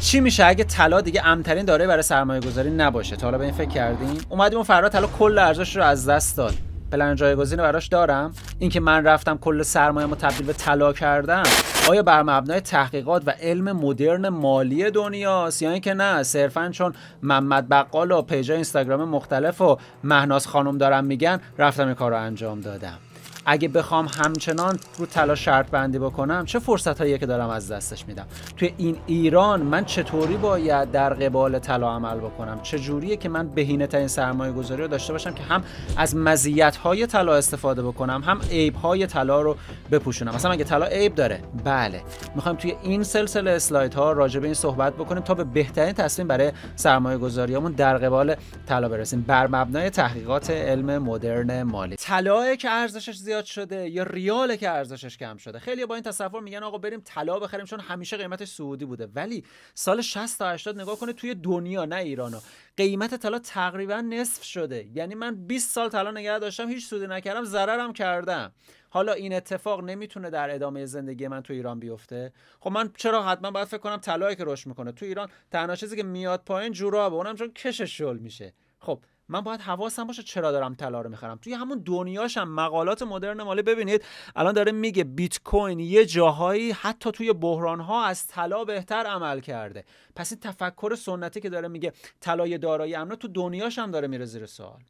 چی میشه اگه طلا دیگه امن‌ترین دارایی برای سرمایه‌گذاری نباشه؟ تا حالا به این فکر کردین؟ اومدیم اون فردا طلا کل ارزشش رو از دست داد. پلن جایگزین براش دارم؟ اینکه من رفتم کل سرمایه‌مو تبدیل به طلا کردم، آیا بر مبنای تحقیقات و علم مدرن مالی دنیاست، یا اینکه نه صرفاً چون محمد بقال و پیجای اینستاگرام مختلف و مهناز خانم دارن میگن رفتم این کارو انجام دادم؟ اگه بخوام همچنان رو طلا شرط بندی بکنم، چه فرصتاییه که دارم از دستش میدم؟ توی این ایران من چطوری باید در قبال طلا عمل بکنم؟ چه جوریه که من بهینه‌ترین سرمایه‌گذاری رو داشته باشم که هم از مزیت‌های طلا استفاده بکنم، هم عیب‌های طلا رو بپوشونم؟ مثلا اگه طلا عیب داره، بله، می‌خوایم توی این سلسله اسلایدها راجع به این صحبت بکنیم تا به بهترین تصمیم برای سرمایه‌گذاریامون در قبال طلا برسیم بر مبنای تحقیقات علم مدرن مالی. طلا که ارزشش زیاد شده یا ریاله که ارزشش کم شده؟ خیلی با این تصور میگن آقا بریم طلا بخریم چون همیشه قیمتش سعودی بوده، ولی سال 60 تا 80 نگاه کنه توی دنیا، نه ایرانو، قیمت طلا تقریبا نصف شده. یعنی من 20 سال طلا نگه داشتم، هیچ سودی نکردم، ضررم کردم. حالا این اتفاق نمیتونه در ادامه زندگی من تو ایران بیفته؟ خب من چرا حتما باید فکر کنم طلایی که رشد میکنه تو ایران تنها چیزی که میاد پایین جورابه، اونم چون کشش شل میشه. خب من باید حواسم باشه چرا دارم طلا رو میخرم. توی همون دنیاش هم مقالات مدرن مالی ببینید الان داره میگه بیت کوین یه جاهایی حتی توی بحران ها از طلا بهتر عمل کرده. پس این تفکر سنتی که داره میگه طلا یه دارایی امنه، تو دنیاش هم داره میره زیر سوال.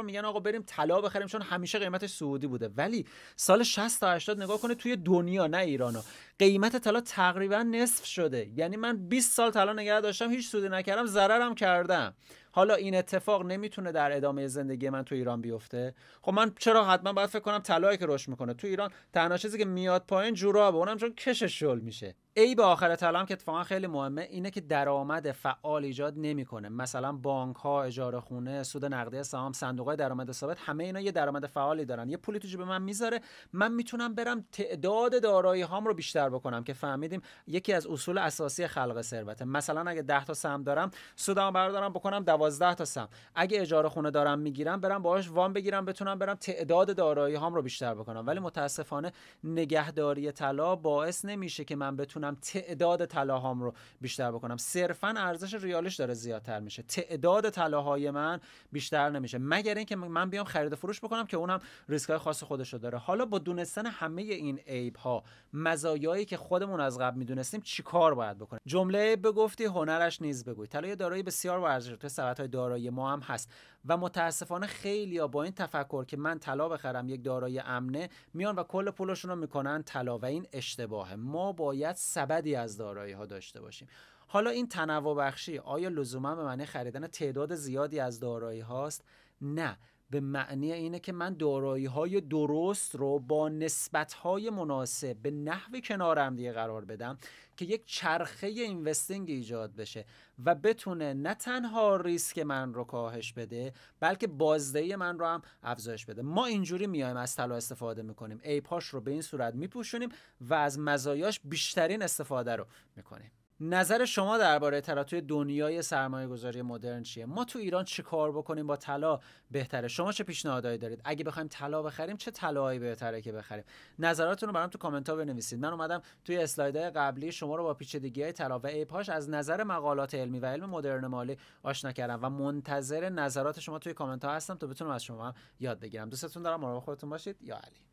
میگن آقا بریم طلا بخریم چون همیشه قیمتش سعودی بوده، ولی سال 60 تا 80 نگاه کنه توی دنیا، نه ایرانو، قیمت طلا تقریبا نصف شده. یعنی من 20 سال طلا نگه داشتم، هیچ سودی نکردم، ضررم کردم. حالا این اتفاق نمیتونه در ادامه زندگی من تو ایران بیفته؟ خب من چرا حتما باید فکر کنم طلایی که رشد میکنه تو ایران تنها چیزی که میاد پایین جورابه، اونم چون کشش شل میشه. عیب آخر طلا هم که اتفاقا خیلی مهمه اینه که درآمد فعال ایجاد نمیکنه. مثلا بانک ها، اجاره خونه، سود نقدی سهام، صندوق های درآمد ثابت، همه اینا یه درآمد فعالی دارن، یه پولی تو جیب من میذاره، من میتونم برم تعداد دارایی هام رو بیشتر بکنم که فهمیدیم یکی از اصول اساسی خلق ثروت. مثلا اگه 10 تا سهم دارم، سودمو بردارم بکنم 12 تا سهم. اگه اجاره خونه دارم میگیرم، برم باهاش وام بگیرم بتونم برم تعداد دارایی هام رو بیشتر بکنم. ولی متاسفانه نگهداری طلا باعث نمیشه که من بتونم تعداد طلاهام رو بیشتر بکنم. صرفا ارزش ریالش داره زیادتر میشه، تعداد طلاهای من بیشتر نمیشه، مگر اینکه من بیام خرید و فروش بکنم که اونم ریسکای خاص خودش رو داره. حالا با دونستن همه این عیب ها، مزایایی که خودمون از قبل میدونستیم، چیکار باید بکنیم؟ جمله بگفتی هنرش نیز بگوی. طلا دارایی بسیار با ارزش تو ثبت‌های دارایی ما هم هست و متاسفانه خیلیا با این تفکر که من طلا بخرم یک دارایی امنه، میان و کل پولشون رو میکنن طلا و این اشتباهه. ما باید سبدی از دارایی ها داشته باشیم. حالا این تنوع بخشی آیا لزوما به معنی خریدن تعداد زیادی از دارایی هاست؟ نه، به معنی اینه که من دارایی های درست رو با نسبت های مناسب به نحو کنار هم دیگه قرار بدم که یک چرخه اینوستینگ ایجاد بشه و بتونه نه تنها ریسک من رو کاهش بده بلکه بازدهی من رو هم افزایش بده. ما اینجوری میایم از طلا استفاده میکنیم، عیب‌هاش رو به این صورت میپوشونیم و از مزایاش بیشترین استفاده رو میکنیم. نظر شما درباره طلا توی دنیای سرمایه‌گذاری مدرن چیه؟ ما تو ایران چه کار بکنیم با طلا بهتره؟ شما چه پیشنهادایی دارید؟ اگه بخوایم طلا بخریم چه طلایی بهتره که بخریم؟ نظراتتون رو برام تو کامنت ها بنویسید. من اومدم توی اسلایدهای قبلی شما رو با پیچیدگی‌های طلا و عیب‌هاش از نظر مقالات علمی و علم مدرن مالی آشنا کردم و منتظر نظرات شما توی کامنت ها هستم تا بتونم از شما یاد بگیرم. دوستتون دارم، مراقب خودتون باشید. یا علی.